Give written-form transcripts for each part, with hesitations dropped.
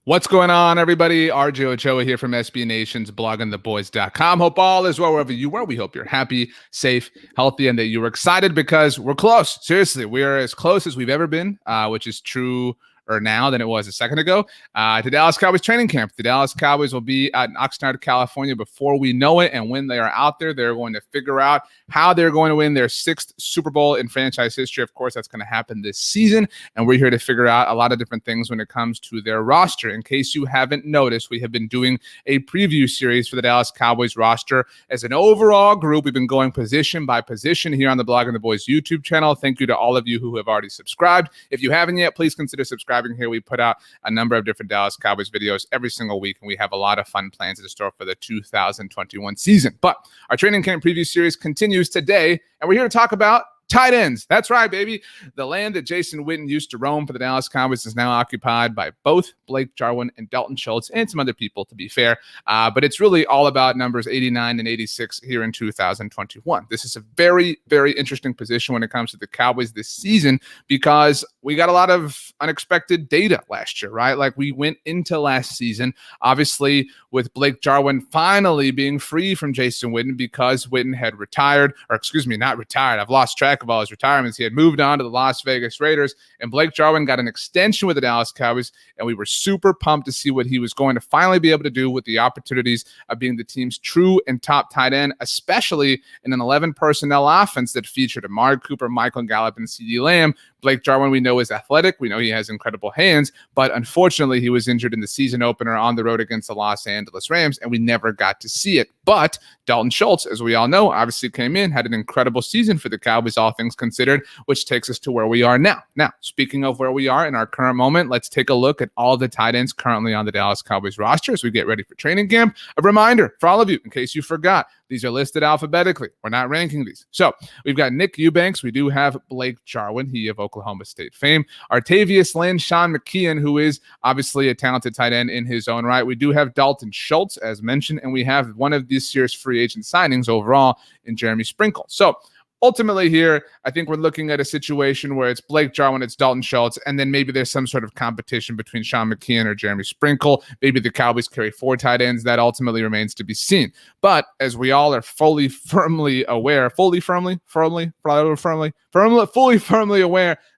What's going on, everybody? RJ Ochoa here from SB Nation's bloggingtheboys.com. Hope all is well wherever you are. We hope you're happy, safe, healthy, and that you were excited because we're close. Seriously, we are as close as we've ever been, which is true now than it was a second ago, to Dallas Cowboys training camp. The Dallas Cowboys will be at Oxnard, California before we know it. And when they are out there, they're going to figure out how they're going to win their 6th Super Bowl in franchise history. Of course, that's going to happen this season. And we're here to figure out a lot of different things when it comes to their roster. In case you haven't noticed, we have been doing a preview series for the Dallas Cowboys roster as an overall group. We've been going position by position here on the Blogging the Boys YouTube channel. Thank you to all of you who have already subscribed. If you haven't yet, please consider subscribing here. We put out a number of different Dallas Cowboys videos every single week, and we have a lot of fun plans in store for the 2021 season. But our training camp preview series continues today, and we're here to talk about tight ends. That's right, baby. The land that Jason Witten used to roam for the Dallas Cowboys is now occupied by both Blake Jarwin and Dalton Schultz and some other people, to be fair. But it's really all about numbers 89 and 86 here in 2021. This is a very, very interesting position when it comes to the Cowboys this season because we got a lot of unexpected data last year, right? Like we went into last season, obviously, with Blake Jarwin finally being free from Jason Witten because Witten had retired, or excuse me, not retired. I've lost track of all his retirements. He had moved on to the Las Vegas Raiders, and Blake Jarwin got an extension with the Dallas Cowboys, and we were super pumped to see what he was going to finally be able to do with the opportunities of being the team's true and top tight end, especially in an 11 personnel offense that featured Amari Cooper, Michael Gallup, and CeeDee Lamb. Blake Jarwin, we know, is athletic. We know he has incredible hands, but unfortunately, he was injured in the season opener on the road against the Los Angeles Rams, and we never got to see it. But Dalton Schultz, as we all know, obviously came in, had an incredible season for the Cowboys, all things considered, which takes us to where we are now. Now, speaking of where we are in our current moment, let's take a look at all the tight ends currently on the Dallas Cowboys roster as we get ready for training camp. A reminder for all of you, in case you forgot, these are listed alphabetically. We're not ranking these. So we've got Nick Eubanks. We do have Blake Jarwin, he of Oklahoma State fame. Artavius Lynn, Sean McKeon, who is obviously a talented tight end in his own right. We do have Dalton Schultz, as mentioned, and we have one of this year's free agent signings overall in Jeremy Sprinkle. So ultimately here, I think we're looking at a situation where it's Blake Jarwin, it's Dalton Schultz, and then maybe there's some sort of competition between Sean McKeon or Jeremy Sprinkle. Maybe the Cowboys carry 4 tight ends. That ultimately remains to be seen. But as we all are fully firmly aware,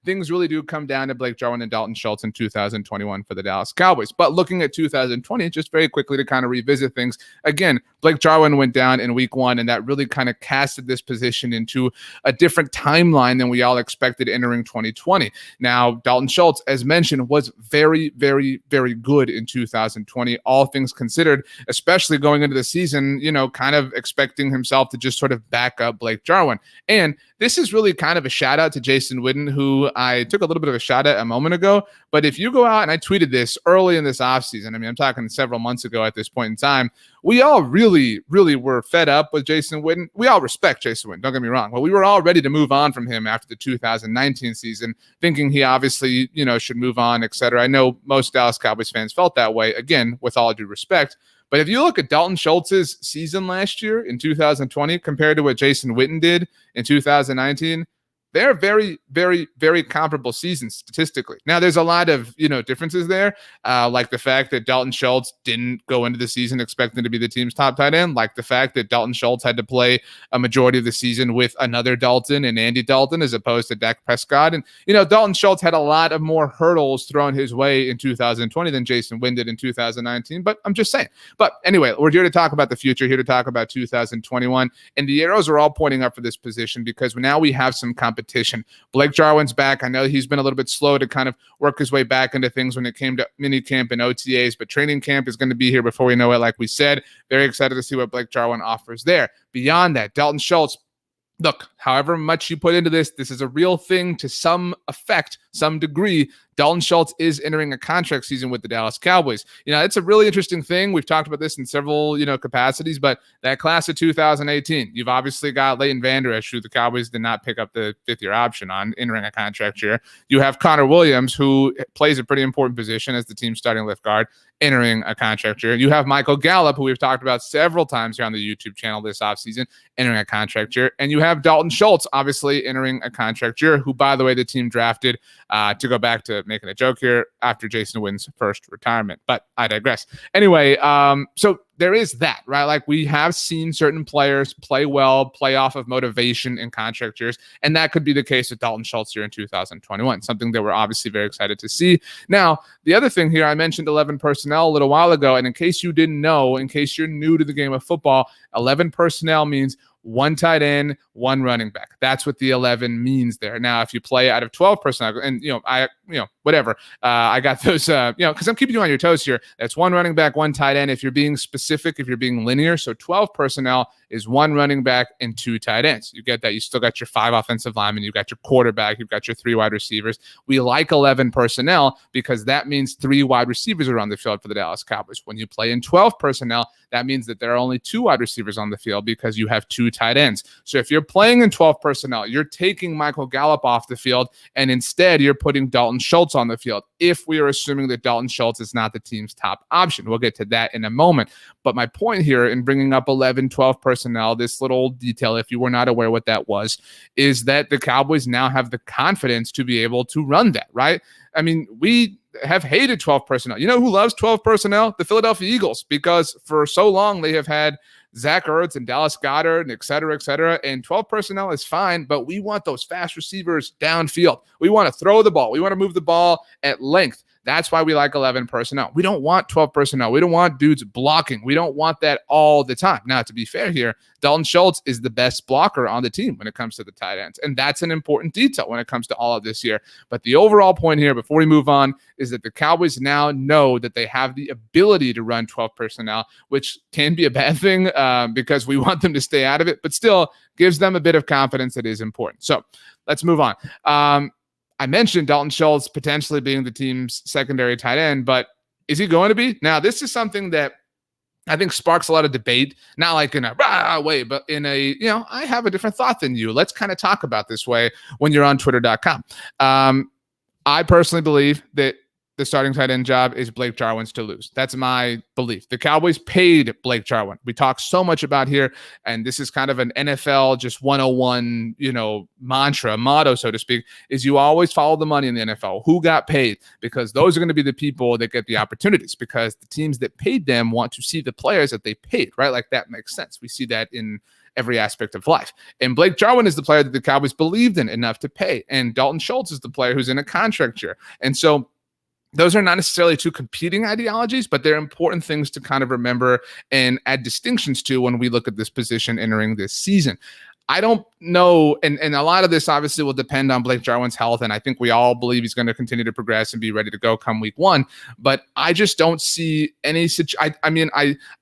things really do come down to Blake Jarwin and Dalton Schultz in 2021 for the Dallas Cowboys. But looking at 2020, just very quickly to kind of revisit things, again, Blake Jarwin went down in week 1, and that really kind of casted this position into a different timeline than we all expected entering 2020. Now, Dalton Schultz, as mentioned, was very, very, very good in 2020, all things considered, especially going into the season, kind of expecting himself to just sort of back up Blake Jarwin. And this is really kind of a shout out to Jason Witten, who I took a little bit of a shot at a moment ago. But if you go out, and I tweeted this early in this offseason, I mean, I'm talking several months ago at this point in time, we all really, really were fed up with Jason Witten. We all respect Jason Witten, don't get me wrong. But we were all ready to move on from him after the 2019 season, thinking he obviously, should move on, et cetera. I know most Dallas Cowboys fans felt that way, again, with all due respect. But if you look at Dalton Schultz's season last year in 2020 compared to what Jason Witten did in 2019, they're very, very, very comparable seasons statistically. Now, there's a lot of, differences there, like the fact that Dalton Schultz didn't go into the season expecting to be the team's top tight end, like the fact that Dalton Schultz had to play a majority of the season with another Dalton and Andy Dalton as opposed to Dak Prescott. And, Dalton Schultz had a lot of more hurdles thrown his way in 2020 than Jason Witten did in 2019, but I'm just saying. But anyway, we're here to talk about the future, here to talk about 2021, and the arrows are all pointing up for this position because now we have some competition. Blake Jarwin's back. I know he's been a little bit slow to kind of work his way back into things when it came to mini camp and OTAs, but training camp is going to be here before we know it. Like we said, very excited to see what Blake Jarwin offers there. Beyond that, Dalton Schultz, look, however much you put into this is a real thing to some effect, some degree. Dalton Schultz is entering a contract season with the Dallas Cowboys. It's a really interesting thing. We've talked about this in several, capacities, but that class of 2018, you've obviously got Leighton Vander Esch, who the Cowboys did not pick up the 5th-year option on, entering a contract year. You have Connor Williams, who plays a pretty important position as the team's starting left guard, entering a contract year. You have Michael Gallup, who we've talked about several times here on the YouTube channel this offseason, entering a contract year. And you have Dalton Schultz, obviously, entering a contract year, who, by the way, the team drafted to go back to of making a joke here after Jason Witten's first retirement, but I digress. Anyway, so there is that, right? Like we have seen certain players play well, play off of motivation in contract years, and that could be the case with Dalton Schultz here in 2021, something that we're obviously very excited to see. Now, the other thing here, I mentioned 11 personnel a little while ago, and in case you didn't know, in case you're new to the game of football, 11 personnel means one tight end, one running back. That's what the 11 means there. Now, if you play out of 12 personnel, and whatever, I got those, because I'm keeping you on your toes here. That's one running back, one tight end. If you're being specific, if you're being linear, so 12 personnel is one running back and two tight ends. You get that. You still got your 5 offensive linemen. You've got your quarterback. You've got your 3 wide receivers. We like 11 personnel because that means 3 wide receivers are on the field for the Dallas Cowboys. When you play in 12 personnel, that means that there are only 2 wide receivers on the field because you have 2 tight ends. So if you're playing in 12 personnel, you're taking Michael Gallup off the field, and instead you're putting Dalton Schultz on the field, if we are assuming that Dalton Schultz is not the team's top option. We'll get to that in a moment. But my point here in bringing up 11, 12 personnel, this little detail, if you were not aware what that was, is that the Cowboys now have the confidence to be able to run that, right? I mean, we have hated 12 personnel. You know who loves 12 personnel? The Philadelphia Eagles, because for so long they have had Zach Ertz and Dallas Goedert and et cetera, and 12 personnel is fine, but we want those fast receivers downfield. We want to throw the ball. We want to move the ball at length. That's why we like 11 personnel. We don't want 12 personnel. We don't want dudes blocking. We don't want that all the time. Now, to be fair here, Dalton Schultz is the best blocker on the team when it comes to the tight ends. And that's an important detail when it comes to all of this here. But the overall point here, before we move on, is that the Cowboys now know that they have the ability to run 12 personnel, which can be a bad thing because we want them to stay out of it, but still gives them a bit of confidence that is important. So let's move on. I mentioned Dalton Schultz potentially being the team's secondary tight end, but is he going to be? Now, this is something that I think sparks a lot of debate, not like in a way, but in a, I have a different thought than you. Let's kind of talk about this way when you're on twitter.com. I personally believe that the starting tight end job is Blake Jarwin's to lose. That's my belief. The Cowboys paid Blake Jarwin. We talk so much about here, and this is kind of an NFL just 101, motto, so to speak, is you always follow the money in the NFL. Who got paid? Because those are going to be the people that get the opportunities, because the teams that paid them want to see the players that they paid, right? Like that makes sense. We see that in every aspect of life. And Blake Jarwin is the player that the Cowboys believed in enough to pay. And Dalton Schultz is the player who's in a contract year. And so those are not necessarily two competing ideologies, but they're important things to kind of remember and add distinctions to when we look at this position entering this season. I don't know, and a lot of this obviously will depend on Blake Jarwin's health, and I think we all believe he's going to continue to progress and be ready to go come week 1, but I just don't see any I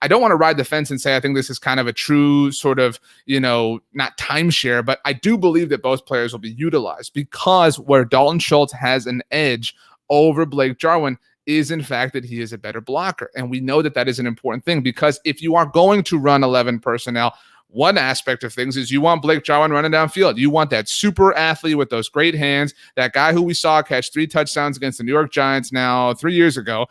don't want to ride the fence and say I think this is kind of a true sort of, not timeshare, but I do believe that both players will be utilized, because where Dalton Schultz has an edge over Blake Jarwin is in fact that he is a better blocker. And we know that that is an important thing, because if you are going to run 11 personnel, one aspect of things is you want Blake Jarwin running downfield. You want that super athlete with those great hands, that guy who we saw catch 3 touchdowns against the New York Giants now 3 years ago.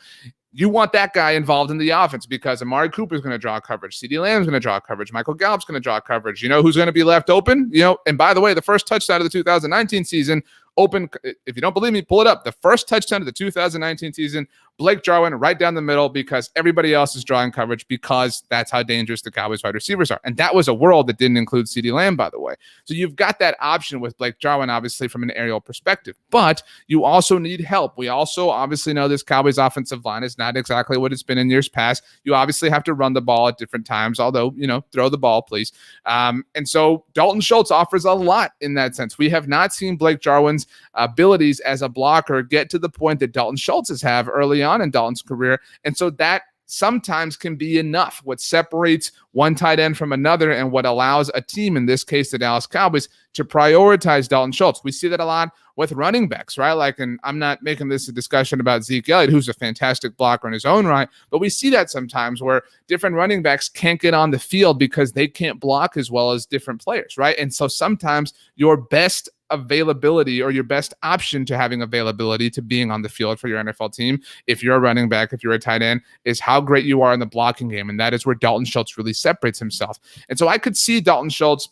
You want that guy involved in the offense, because Amari Cooper is going to draw coverage. CeeDee Lamb's going to draw coverage. Michael Gallup's going to draw coverage. You know who's going to be left open? And by the way, the first touchdown of the 2019 season, open. If you don't believe me, pull it up. The first touchdown of the 2019 season, Blake Jarwin right down the middle, because everybody else is drawing coverage, because that's how dangerous the Cowboys wide receivers are. And that was a world that didn't include CeeDee Lamb, by the way. So you've got that option with Blake Jarwin, obviously, from an aerial perspective. But you also need help. We also obviously know this Cowboys offensive line is not exactly what it's been in years past. You obviously have to run the ball at different times, although, throw the ball, please. And so Dalton Schultz offers a lot in that sense. We have not seen Blake Jarwin's abilities as a blocker get to the point that Dalton Schultz's have early on in Dalton's career. And so that sometimes can be enough. What separates one tight end from another, and what allows a team, in this case the Dallas Cowboys, to prioritize Dalton Schultz. We see that a lot with running backs, right? Like, and I'm not making this a discussion about Zeke Elliott, who's a fantastic blocker in his own right, but we see that sometimes where different running backs can't get on the field because they can't block as well as different players, right? And so sometimes your best availability, or your best option to having availability to being on the field for your NFL team, if you're a running back, if you're a tight end, is how great you are in the blocking game. And that is where Dalton Schultz really separates himself. And so I could see Dalton Schultz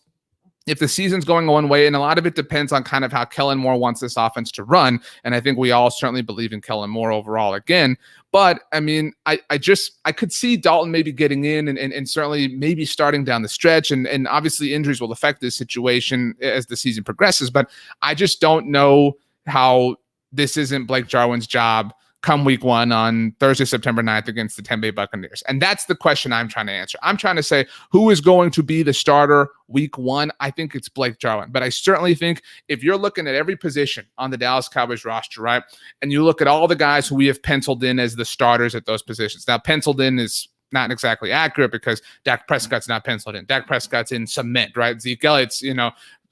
if the season's going one way, and a lot of it depends on kind of how Kellen Moore wants this offense to run. And I think we all certainly believe in Kellen Moore overall again. But I mean, I could see Dalton maybe getting in and certainly maybe starting down the stretch. And obviously injuries will affect this situation as the season progresses. But I just don't know how this isn't Blake Jarwin's job come week 1 on Thursday, September 9th against the Tampa Bay Buccaneers. And that's the question I'm trying to answer. I'm trying to say, who is going to be the starter week 1? I think it's Blake Jarwin. But I certainly think if you're looking at every position on the Dallas Cowboys roster, right, and you look at all the guys who we have penciled in as the starters at those positions. Now, penciled in is not exactly accurate because Dak Prescott's not penciled in. Dak Prescott's in cement, right? Zeke Elliott's,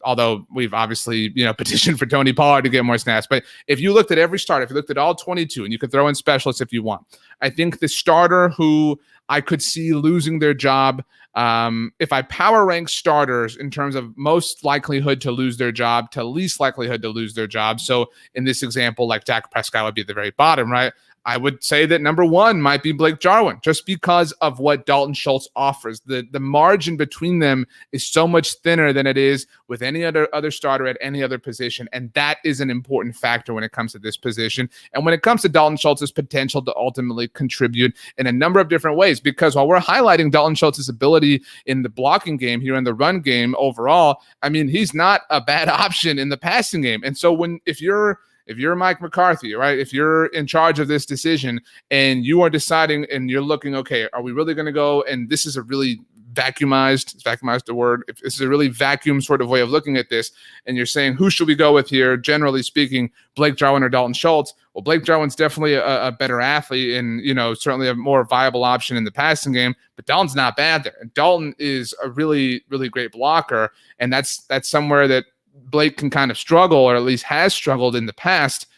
although we've obviously, petitioned for Tony Pollard to get more snaps. But if you looked at every starter, if you looked at all 22, and you could throw in specialists if you want, I think the starter who I could see losing their job, if I power rank starters in terms of most likelihood to lose their job to least likelihood to lose their job. So in this example, like Dak Prescott would be at the very bottom, right? I would say that number 1 might be Blake Jarwin, just because of what Dalton Schultz offers. The margin between them is so much thinner than it is with any other starter at any other position, and that is an important factor when it comes to this position. And when it comes to Dalton Schultz's potential to ultimately contribute in a number of different ways, because while we're highlighting Dalton Schultz's ability in the blocking game here in the run game overall, I mean, he's not a bad option in the passing game. And so if you're Mike McCarthy, right, if you're in charge of this decision and you are deciding and you're looking, okay, are we really going to go? And this is a really vacuumized the word. If this is a really vacuum sort of way of looking at this, and you're saying, who should we go with here? Generally speaking, Blake Jarwin or Dalton Schultz. Well, Blake Jarwin's definitely a better athlete and, certainly a more viable option in the passing game, but Dalton's not bad there. And Dalton is a really, really great blocker. And that's somewhere that Blake can kind of struggle, or at least has struggled in the past.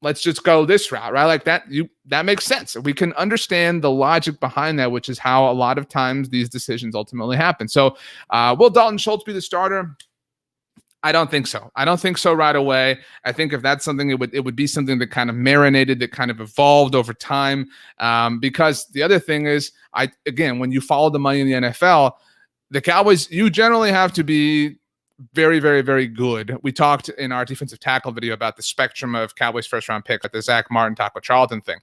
Let's just go this route, right? Like that makes sense. We can understand the logic behind that, which is how a lot of times these decisions ultimately happen. So will Dalton Schultz be the starter? I don't think so. I don't think so right away. I think if that's something, it would be something that kind of marinated, that kind of evolved over time. Because the other thing is, when you follow the money in the NFL, the Cowboys, you generally have to be very, very, very good. We talked in our defensive tackle video about the spectrum of Cowboys first-round pick, like the Zach Martin, Taco Charlton thing.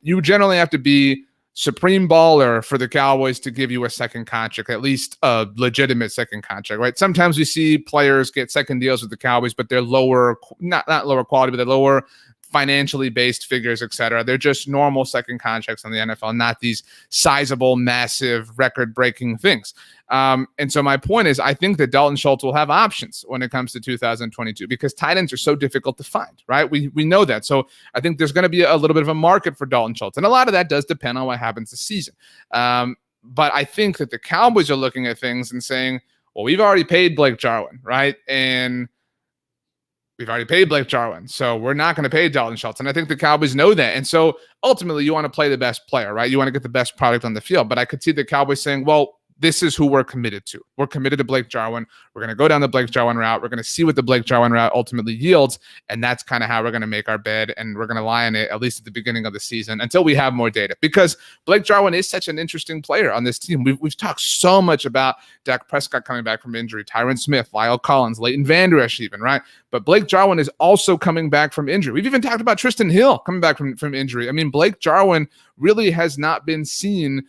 You generally have to be supreme baller for the Cowboys to give you a second contract, at least a legitimate second contract, right? Sometimes we see players get second deals with the Cowboys, but they're lower, not lower quality, but they're lower financially based figures, et cetera. They're just normal second contracts in the NFL, not these sizable, massive, record-breaking things. And so my point is, I think that Dalton Schultz will have options when it comes to 2022 because tight ends are so difficult to find, right? We know that. So I think there's going to be a little bit of a market for Dalton Schultz. And a lot of that does depend on what happens this season. But I think that the Cowboys are looking at things and saying, well, we've already paid Blake Jarwin, right? And we've already paid Blake Jarwin, so we're not going to pay Dalton Schultz. And I think the Cowboys know that. And so ultimately you want to play the best player, right? You want to get the best product on the field. But I could see the Cowboys saying, well, this is who we're committed to. We're committed to Blake Jarwin. We're going to go down the Blake Jarwin route. We're going to see what the Blake Jarwin route ultimately yields. And that's kind of how we're going to make our bed. And we're going to lie on it, at least at the beginning of the season, until we have more data. Because Blake Jarwin is such an interesting player on this team. We've talked so much about Dak Prescott coming back from injury, Tyron Smith, Lyle Collins, Leighton Vander Esch even, right? But Blake Jarwin is also coming back from injury. We've even talked about Tristan Hill coming back from injury. I mean, Blake Jarwin really has not been seen,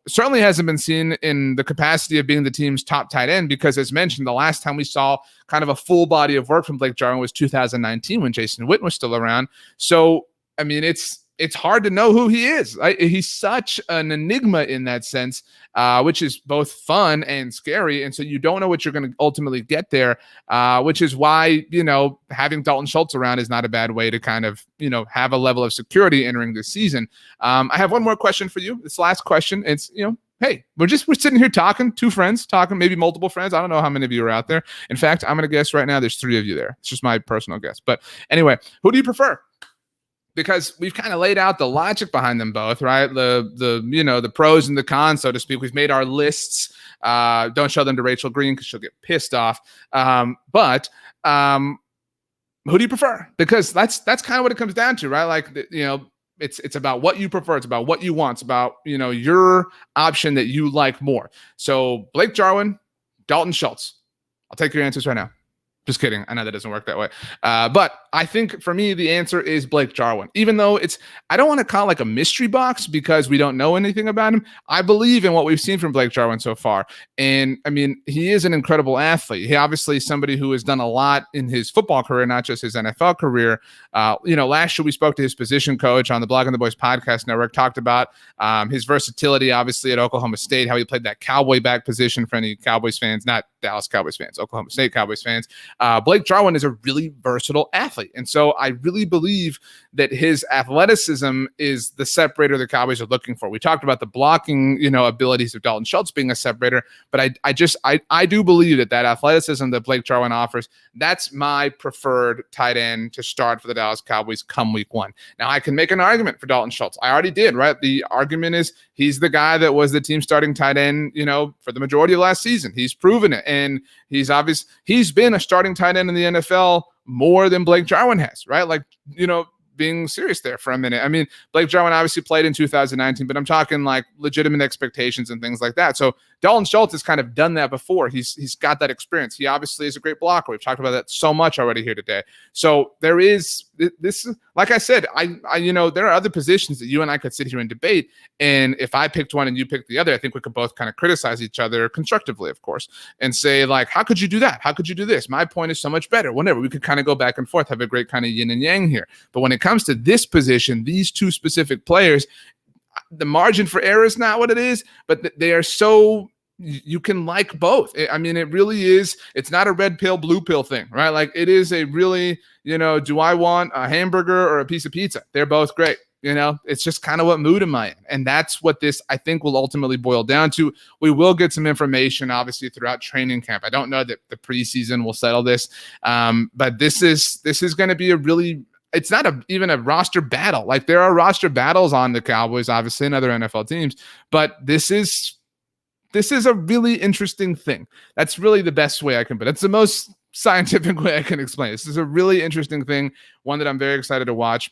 certainly hasn't been seen in the capacity of being the team's top tight end because, as mentioned, the last time we saw kind of a full body of work from Blake Jarwin was 2019 when Jason Witten was still around. So, I mean, it's hard to know who he is. He's such an enigma in that sense, which is both fun and scary. And so you don't know what you're going to ultimately get there, which is why, having Dalton Schultz around is not a bad way to kind of, have a level of security entering this season. I have one more question for you. This last question, it's, hey, we're sitting here talking, two friends talking, maybe multiple friends. I don't know how many of you are out there. In fact, I'm going to guess right now there's 3 of you there. It's just my personal guess. But anyway, who do you prefer? Because we've kind of laid out the logic behind them both, right? The pros and the cons, so to speak. We've made our lists. Don't show them to Rachel Green because she'll get pissed off. But who do you prefer? Because that's kind of what it comes down to, right? Like, it's about what you prefer. It's about what you want. It's about, your option that you like more. So Blake Jarwin, Dalton Schultz. I'll take your answers right now. Just kidding. I know that doesn't work that way. But I think for me, the answer is Blake Jarwin. Even though I don't want to call it like a mystery box because we don't know anything about him. I believe in what we've seen from Blake Jarwin so far. And I mean, he is an incredible athlete. He obviously is somebody who has done a lot in his football career, not just his NFL career. Last year we spoke to his position coach on the Blogging the Boys podcast network, talked about his versatility, obviously at Oklahoma State, how he played that cowboy back position for any Cowboys fans, not Dallas Cowboys fans, Oklahoma State Cowboys fans. Blake Jarwin is a really versatile athlete. And so I really believe that his athleticism is the separator the Cowboys are looking for. We talked about the blocking, abilities of Dalton Schultz being a separator, but I do believe that athleticism that Blake Jarwin offers, that's my preferred tight end to start for the Dallas Cowboys come week 1. Now I can make an argument for Dalton Schultz. I already did, right? The argument is he's the guy that was the team starting tight end, for the majority of last season. He's proven it. And he's been a starting tight end in the NFL more than Blake Jarwin has, right? Like, being serious there for a minute. I mean, Blake Jarwin obviously played in 2019, but I'm talking like legitimate expectations and things like that. So Dalton Schultz has kind of done that before. He's got that experience. He obviously is a great blocker. We've talked about that so much already here today. So there is this, like I said, there are other positions that you and I could sit here and debate. And if I picked one and you picked the other, I think we could both kind of criticize each other constructively, of course, and say like, how could you do that? How could you do this? My point is so much better. Whenever we could kind of go back and forth, have a great kind of yin and yang here. But when it comes to this position, these two specific players, the margin for error is not what it is, but they are so, you can like both. I mean, it really is. It's not a red pill, blue pill thing, right? Like it is a really, do I want a hamburger or a piece of pizza? They're both great. It's just kind of what mood am I in? And that's what this, I think, will ultimately boil down to. We will get some information, obviously, throughout training camp. I don't know that the preseason will settle this, but this is going to be a really, it's not even a roster battle. Like there are roster battles on the Cowboys, obviously, and other NFL teams, but this is a really interesting thing. That's really the best way I can put it. It's the most scientific way I can explain it. This is a really interesting thing, one that I'm very excited to watch.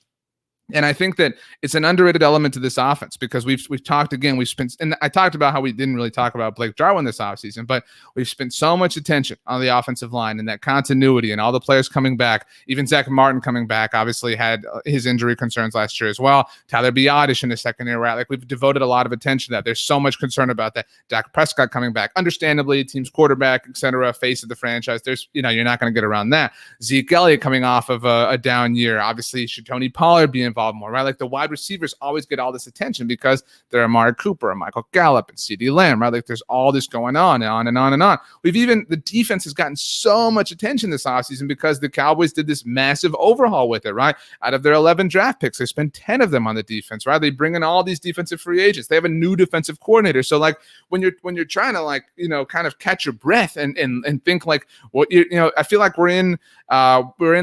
And I think that it's an underrated element to this offense because we've talked again, and I talked about how we didn't really talk about Blake Jarwin this offseason, but we've spent so much attention on the offensive line and that continuity and all the players coming back. Even Zach Martin coming back, obviously had his injury concerns last year as well. Tyler Biadasz in the secondary, right? Like we've devoted a lot of attention to that. There's so much concern about that. Dak Prescott coming back, understandably, team's quarterback, etc., face of the franchise. There's, you're not going to get around that. Zeke Elliott coming off of a down year. Obviously, should Tony Pollard be involved more, right? Like the wide receivers always get all this attention because they're Amari Cooper and Michael Gallup and CeeDee Lamb, right? Like there's all this going on and on and on and on. The defense has gotten so much attention this offseason because the Cowboys did this massive overhaul with it, right? Out of their 11 draft picks, they spent 10 of them on the defense, right? They bring in all these defensive free agents. They have a new defensive coordinator. So like when you're trying to like, kind of catch your breath and think like what I feel like we're in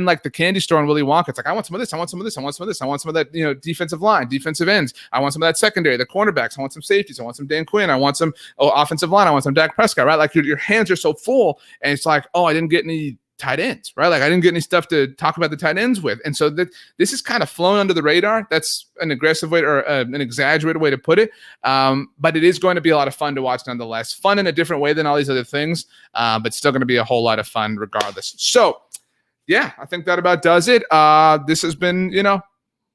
like the candy store in Willy Wonka. It's like, I want some of this. I want some of this. I want some of this. I want some of that, defensive line, defensive ends. I want some of that secondary, the cornerbacks. I want some safeties. I want some Dan Quinn. I want some offensive line. I want some Dak Prescott, right? Like your hands are so full and it's like, oh, I didn't get any tight ends, right? Like I didn't get any stuff to talk about the tight ends with. And so this is kind of flown under the radar. That's an aggressive way or an exaggerated way to put it. But it is going to be a lot of fun to watch nonetheless. Fun in a different way than all these other things, but still going to be a whole lot of fun regardless. So yeah, I think that about does it. This has been,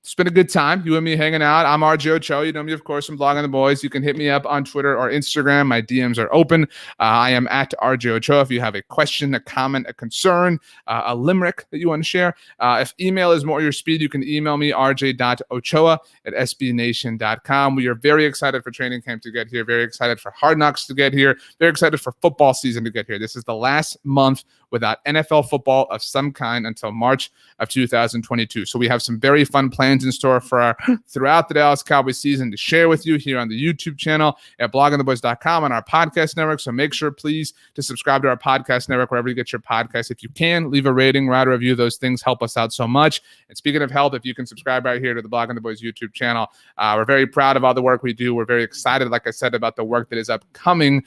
it's been a good time, you and me hanging out. I'm RJ Ochoa. You know me, of course, from Blogging the Boys. You can hit me up on Twitter or Instagram. My DMs are open. I am at RJ Ochoa. If you have a question, a comment, a concern, a limerick that you want to share. If email is more your speed, you can email me, rj.ochoa@sbnation.com. We are very excited for training camp to get here. Very excited for Hard Knocks to get here. Very excited for football season to get here. This is the last month without NFL football of some kind until March of 2022. So we have some very fun plans in store for throughout the Dallas Cowboys season to share with you here on the YouTube channel at bloggingtheboys.com on our podcast network. So make sure, please, to subscribe to our podcast network wherever you get your podcasts. If you can, leave a rating, write a review. Those things help us out so much. And speaking of help, if you can subscribe right here to the Blogging the Boys YouTube channel, we're very proud of all the work we do. We're very excited, like I said, about the work that is upcoming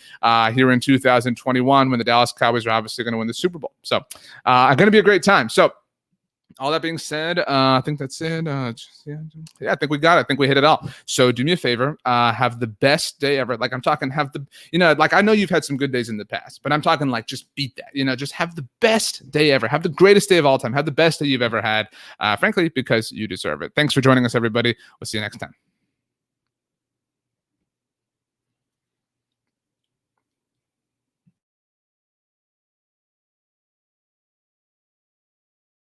here in 2021 when the Dallas Cowboys are obviously going to win the Super Bowl. So going to be a great time. So All that being said, I think that's it. Yeah, I think we got it. I think we hit it all. So do me a favor, have the best day ever. Like I'm talking, like I know you've had some good days in the past, but I'm talking like just beat that. Just have the best day ever. Have the greatest day of all time. Have the best day you've ever had. Frankly, because you deserve it. Thanks for joining us, everybody. We'll see you next time.